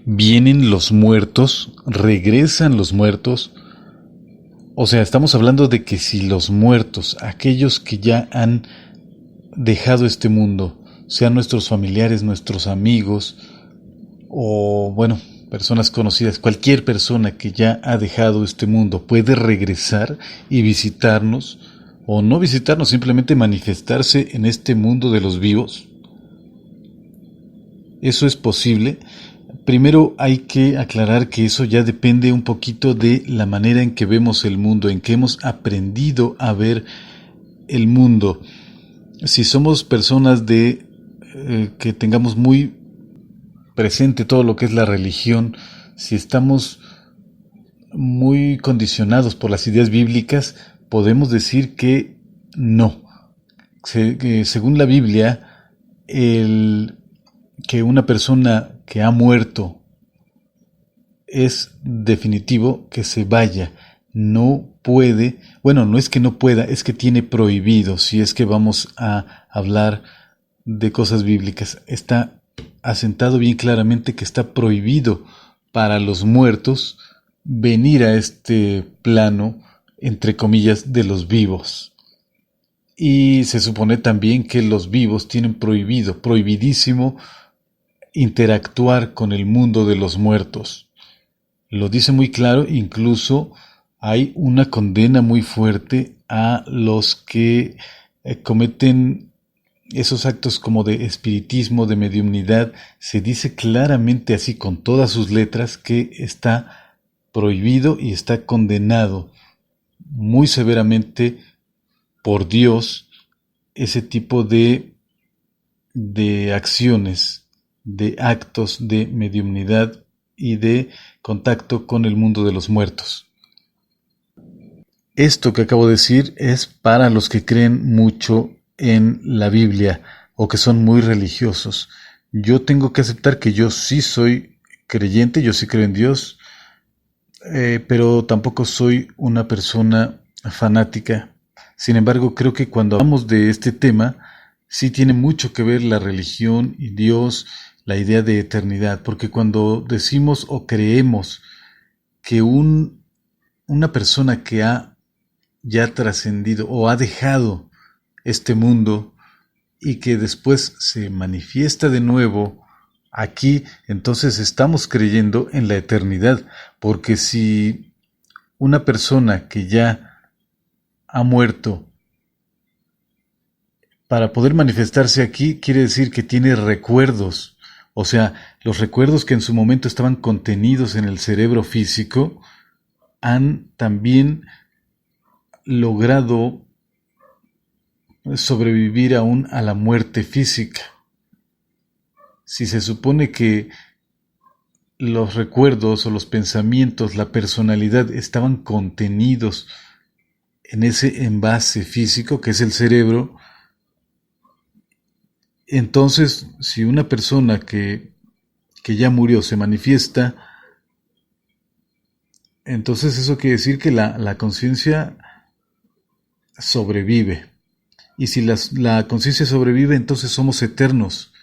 Vienen los muertos, regresan los muertos. O sea, estamos hablando de que si los muertos, aquellos que ya han dejado este mundo, sean nuestros familiares, nuestros amigos, o bueno, personas conocidas, cualquier persona que ya ha dejado este mundo puede regresar y visitarnos, o no visitarnos, simplemente manifestarse en este mundo de los vivos. ¿Eso es posible? Primero hay que aclarar que eso ya depende un poquito de la manera en que vemos el mundo, en que hemos aprendido a ver el mundo. Si somos personas que tengamos muy presente todo lo que es la religión, si estamos muy condicionados por las ideas bíblicas, podemos decir que no. Según la Biblia, que una persona que ha muerto es definitivo que se vaya. No puede, bueno, no es que no pueda, es que tiene prohibido, si es que vamos a hablar de cosas bíblicas. Está asentado bien claramente que está prohibido para los muertos venir a este plano, entre comillas, de los vivos. Y se supone también que los vivos tienen prohibido, prohibidísimo, interactuar con el mundo de los muertos. Lo dice muy claro, incluso hay una condena muy fuerte a los que cometen esos actos como de espiritismo, de mediumnidad. Se dice claramente así con todas sus letras que está prohibido y está condenado muy severamente por Dios ese tipo de acciones, de actos de mediumnidad y de contacto con el mundo de los muertos. Esto que acabo de decir es para los que creen mucho en la Biblia o que son muy religiosos. Yo tengo que aceptar que yo sí soy creyente, yo sí creo en Dios, pero tampoco soy una persona fanática. Sin embargo, creo que cuando hablamos de este tema, sí tiene mucho que ver la religión y Dios, la idea de eternidad, porque cuando decimos o creemos que una persona que ha ya trascendido o ha dejado este mundo y que después se manifiesta de nuevo aquí, entonces estamos creyendo en la eternidad, porque si una persona que ya ha muerto para poder manifestarse aquí, quiere decir que tiene recuerdos, o sea, los recuerdos que en su momento estaban contenidos en el cerebro físico han también logrado sobrevivir aún a la muerte física. Si se supone que los recuerdos o los pensamientos, la personalidad estaban contenidos en ese envase físico que es el cerebro, entonces si una persona que ya murió se manifiesta, entonces eso quiere decir que la conciencia sobrevive. Y si la conciencia sobrevive, entonces somos eternos.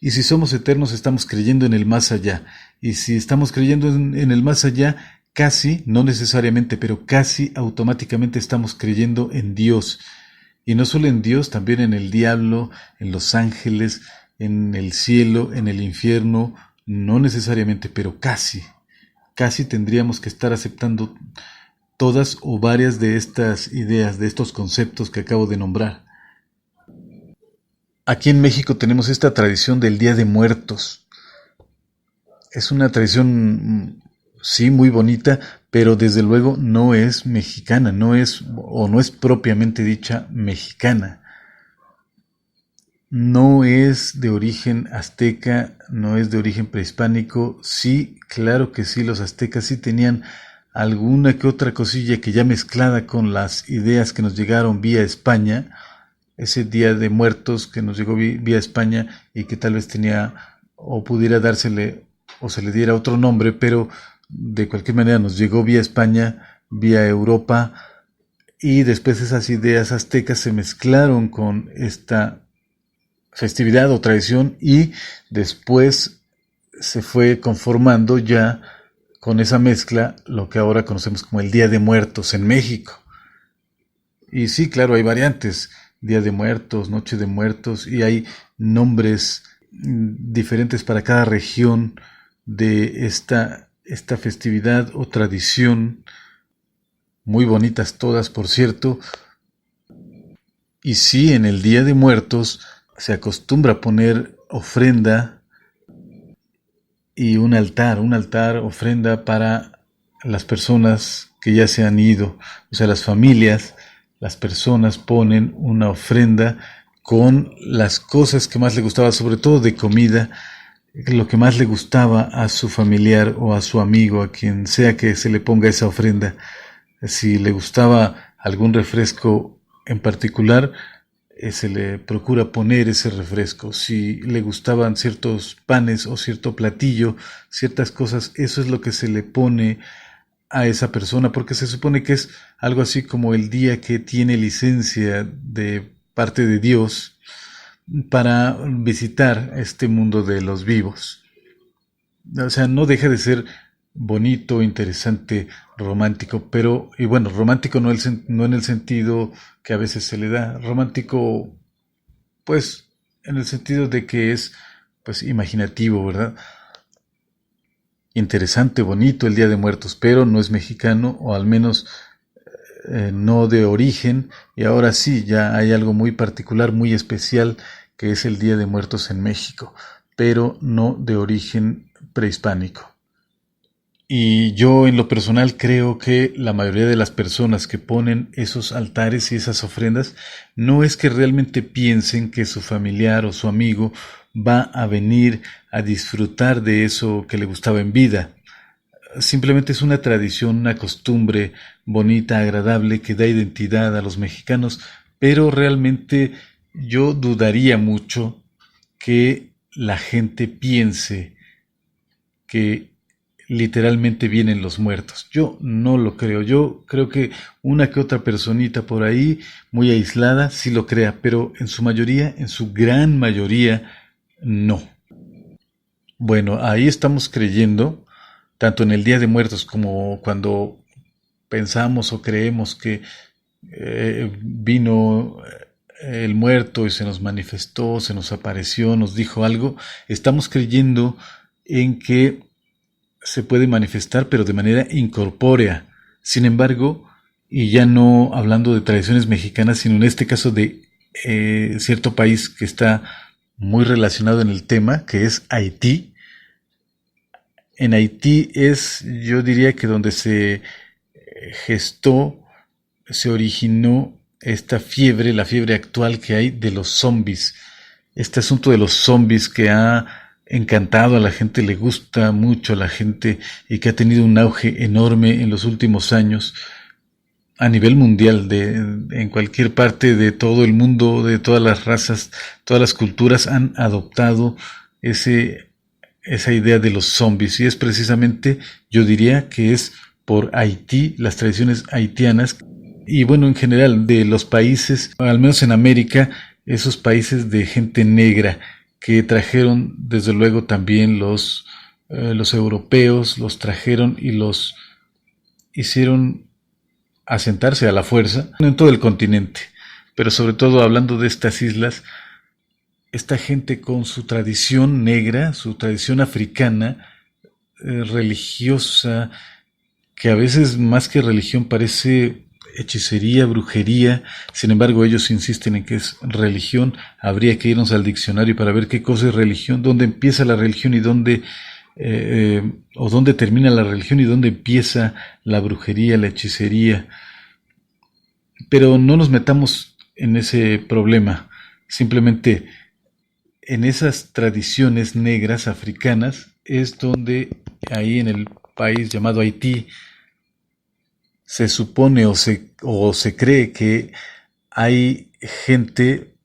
Y si somos eternos, estamos creyendo en el más allá. Y si estamos creyendo en el más allá, casi, no necesariamente, pero casi automáticamente estamos creyendo en Dios. Y no solo en Dios, también en el diablo, en los ángeles, en el cielo, en el infierno. No necesariamente, pero casi. Casi tendríamos que estar aceptando todas o varias de estas ideas, de estos conceptos que acabo de nombrar. Aquí en México tenemos esta tradición del Día de Muertos. Es una tradición, sí, muy bonita, pero desde luego no es mexicana, no es, o no es propiamente dicha mexicana. No es de origen azteca, no es de origen prehispánico. Sí, claro que sí, los aztecas sí tenían alguna que otra cosilla que ya mezclada con las ideas que nos llegaron vía España, ese Día de Muertos que nos llegó vía España y que tal vez tenía o pudiera dársele o se le diera otro nombre, pero de cualquier manera nos llegó vía España, vía Europa, y después esas ideas aztecas se mezclaron con esta festividad o tradición y después se fue conformando ya con esa mezcla lo que ahora conocemos como el Día de Muertos en México. Y sí, claro, hay variantes, Día de Muertos, Noche de Muertos, y hay nombres diferentes para cada región de esta festividad o tradición, muy bonitas todas, por cierto. Y sí, en el Día de Muertos se acostumbra a poner ofrenda y un altar, ofrenda para las personas que ya se han ido, o sea, las familias, las personas ponen una ofrenda con las cosas que más le gustaba, sobre todo de comida, lo que más le gustaba a su familiar o a su amigo, a quien sea que se le ponga esa ofrenda. Si le gustaba algún refresco en particular, se le procura poner ese refresco. Si le gustaban ciertos panes o cierto platillo, ciertas cosas, eso es lo que se le pone a esa persona, porque se supone que es algo así como el día que tiene licencia de parte de Dios para visitar este mundo de los vivos. O sea, no deja de ser bonito, interesante, romántico, pero, y bueno, romántico no en el sentido que a veces se le da, romántico, pues, en el sentido de que es, pues, imaginativo, ¿verdad? Interesante, bonito el Día de Muertos, pero no es mexicano, o al menos no de origen, y ahora sí, ya hay algo muy particular, muy especial, que es el Día de Muertos en México, pero no de origen prehispánico. Y yo en lo personal creo que la mayoría de las personas que ponen esos altares y esas ofrendas no es que realmente piensen que su familiar o su amigo va a venir a disfrutar de eso que le gustaba en vida. Simplemente es una tradición, una costumbre bonita, agradable, que da identidad a los mexicanos, pero realmente yo dudaría mucho que la gente piense que literalmente vienen los muertos. Yo no lo creo. Yo creo que una que otra personita por ahí, muy aislada, sí lo crea, pero en su mayoría, en su gran mayoría, no. Bueno, ahí estamos creyendo, tanto en el Día de Muertos como cuando pensamos o creemos que vino el muerto y se nos manifestó, se nos apareció, nos dijo algo, estamos creyendo en que se puede manifestar, pero de manera incorpórea. Sin embargo, y ya no hablando de tradiciones mexicanas, sino en este caso de cierto país que está muy relacionado en el tema, que es Haití. En Haití es, yo diría que donde se gestó, se originó esta fiebre, la fiebre actual que hay de los zombies. Este asunto de los zombies que ha encantado a la gente, le gusta mucho a la gente y que ha tenido un auge enorme en los últimos años a nivel mundial, en cualquier parte de todo el mundo, de todas las razas, todas las culturas han adoptado esa idea de los zombies, y es precisamente, yo diría que es por Haití, las tradiciones haitianas, y bueno, en general de los países, al menos en América, esos países de gente negra que trajeron desde luego también los europeos, los trajeron y los hicieron asentarse a la fuerza en todo el continente, pero sobre todo hablando de estas islas, esta gente con su tradición negra, su tradición africana, religiosa, que a veces más que religión parece hechicería, brujería. Sin embargo, ellos insisten en que es religión. Habría que irnos al diccionario para ver qué cosa es religión, dónde empieza la religión y o dónde termina la religión y dónde empieza la brujería, la hechicería. Pero no nos metamos en ese problema. Simplemente en esas tradiciones negras africanas es donde ahí en el país llamado Haití se supone o se cree que hay gente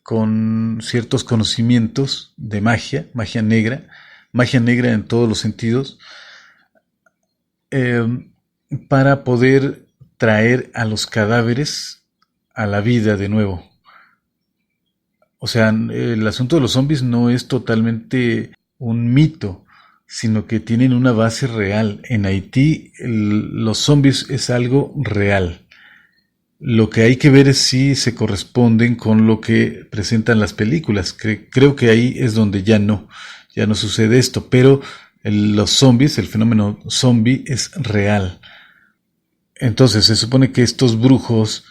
con ciertos conocimientos de magia negra en todos los sentidos, eh, para poder traer a los cadáveres a la vida de nuevo. O sea, el asunto de los zombies no es totalmente un mito, sino que tienen una base real. En Haití los zombies es algo real. Lo que hay que ver es si se corresponden con lo que presentan las películas. Creo que ahí es donde ya no sucede esto, pero los zombies, el fenómeno zombie es real. Entonces se supone que estos brujos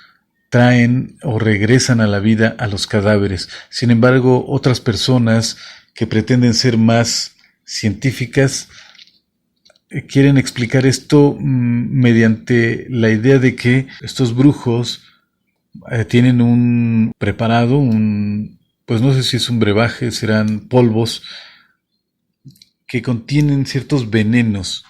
traen o regresan a la vida a los cadáveres. Sin embargo, otras personas que pretenden ser más científicas quieren explicar esto mediante la idea de que estos brujos tienen un preparado, pues no sé si es un brebaje, serán polvos que contienen ciertos venenos.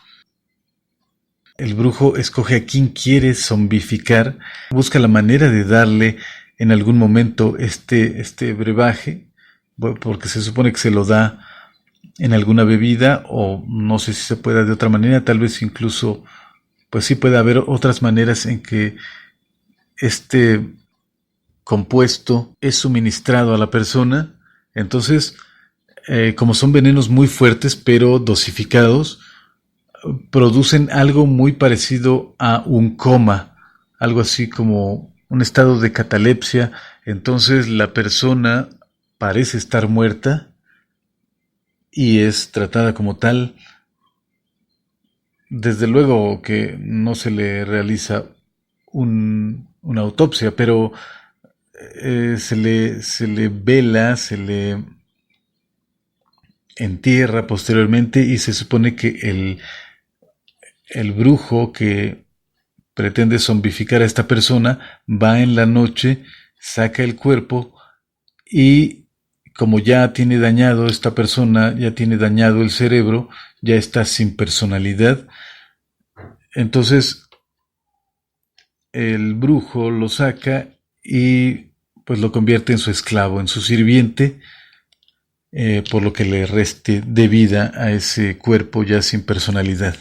El brujo escoge a quien quiere zombificar, busca la manera de darle en algún momento este brebaje, porque se supone que se lo da en alguna bebida, o no sé si se pueda de otra manera, tal vez incluso, pues sí puede haber otras maneras en que este compuesto es suministrado a la persona. Entonces, como son venenos muy fuertes pero dosificados, producen algo muy parecido a un coma, algo así como un estado de catalepsia. Entonces la persona parece estar muerta y es tratada como tal. Desde luego que no se le realiza una autopsia, pero se le vela, se le entierra posteriormente, y se supone que el brujo que pretende zombificar a esta persona va en la noche, saca el cuerpo, y como ya tiene dañado esta persona, ya tiene dañado el cerebro, ya está sin personalidad, entonces el brujo lo saca y pues lo convierte en su esclavo, en su sirviente, por lo que le reste de vida a ese cuerpo ya sin personalidad.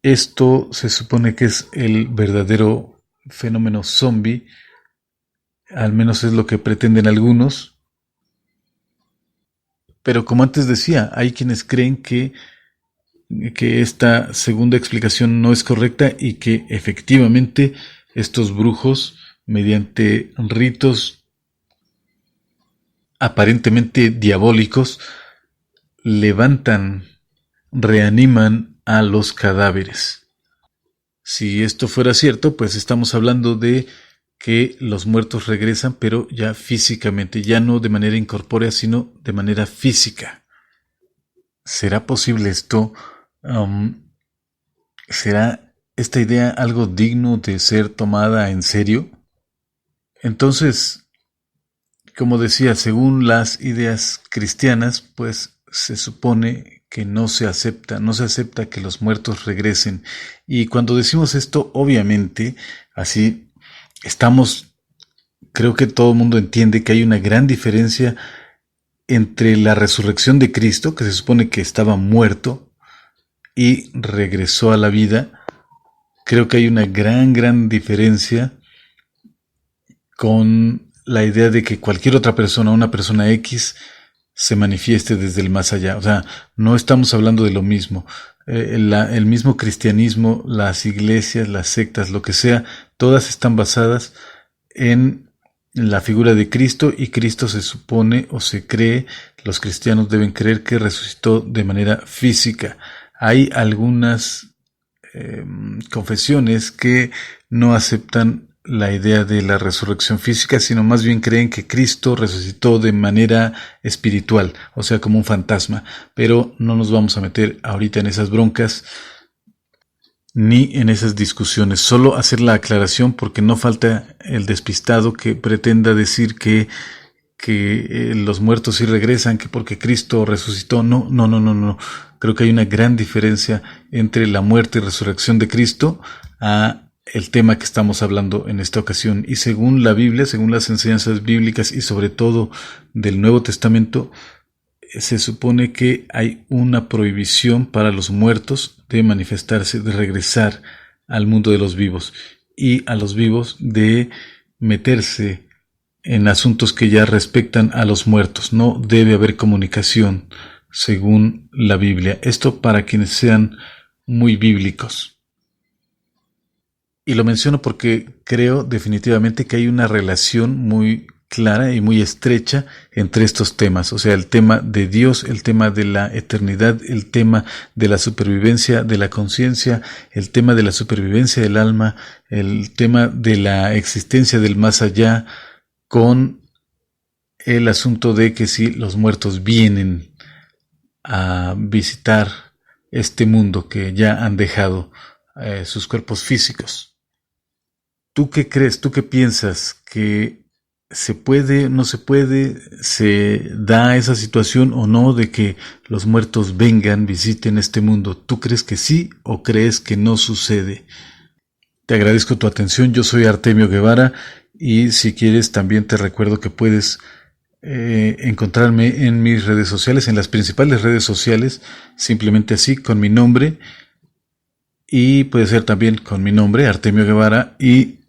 Esto se supone que es el verdadero fenómeno zombie, al menos es lo que pretenden algunos. Pero como antes decía, hay quienes creen que esta segunda explicación no es correcta y que efectivamente estos brujos, mediante ritos aparentemente diabólicos, levantan, reaniman a los cadáveres. Si esto fuera cierto, pues estamos hablando de que los muertos regresan, pero ya físicamente, ya no de manera incorpórea, sino de manera física. ¿Será posible esto? ¿Será esta idea algo digno de ser tomada en serio? Entonces, como decía, según las ideas cristianas, pues se supone que no se acepta que los muertos regresen. Y cuando decimos esto, obviamente, así creo que todo el mundo entiende que hay una gran diferencia entre la resurrección de Cristo, que se supone que estaba muerto y regresó a la vida. Creo que hay una gran diferencia con la idea de que cualquier otra persona, una persona X, se manifieste desde el más allá. O sea, no estamos hablando de lo mismo. El mismo cristianismo, las iglesias, las sectas, lo que sea, todas están basadas en la figura de Cristo, y Cristo se supone o se cree, los cristianos deben creer que resucitó de manera física. Hay algunas confesiones que no aceptan la idea de la resurrección física, sino más bien creen que Cristo resucitó de manera espiritual, o sea, como un fantasma. Pero no nos vamos a meter ahorita en esas broncas ni en esas discusiones. Solo hacer la aclaración, porque no falta el despistado que pretenda decir que los muertos sí regresan, que porque Cristo resucitó. No. Creo que hay una gran diferencia entre la muerte y resurrección de Cristo a el tema que estamos hablando en esta ocasión. Y según la Biblia, según las enseñanzas bíblicas y sobre todo del Nuevo Testamento, se supone que hay una prohibición para los muertos de manifestarse, de regresar al mundo de los vivos, y a los vivos de meterse en asuntos que ya respectan a los muertos. No debe haber comunicación según la Biblia. Esto para quienes sean muy bíblicos. Y lo menciono porque creo definitivamente que hay una relación muy clara y muy estrecha entre estos temas. O sea, el tema de Dios, el tema de la eternidad, el tema de la supervivencia de la conciencia, el tema de la supervivencia del alma, el tema de la existencia del más allá, con el asunto de que si los muertos vienen a visitar este mundo que ya han dejado sus cuerpos físicos. ¿Tú qué crees? ¿Tú qué piensas? ¿Que se puede, no se puede, se da esa situación o no de que los muertos vengan, visiten este mundo? ¿Tú crees que sí o crees que no sucede? Te agradezco tu atención. Yo soy Artemio Guevara y si quieres también te recuerdo que puedes encontrarme en mis redes sociales, en las principales redes sociales, simplemente así, con mi nombre, y puede ser también con mi nombre, Artemio Guevara, y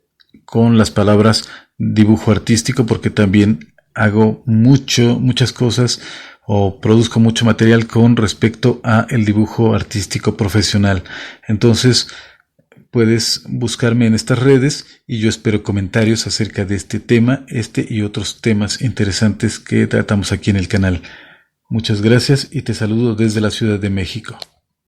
con las palabras dibujo artístico, porque también hago muchas cosas o produzco mucho material con respecto a el dibujo artístico profesional. Entonces, puedes buscarme en estas redes y yo espero comentarios acerca de este tema, este y otros temas interesantes que tratamos aquí en el canal. Muchas gracias y te saludo desde la Ciudad de México.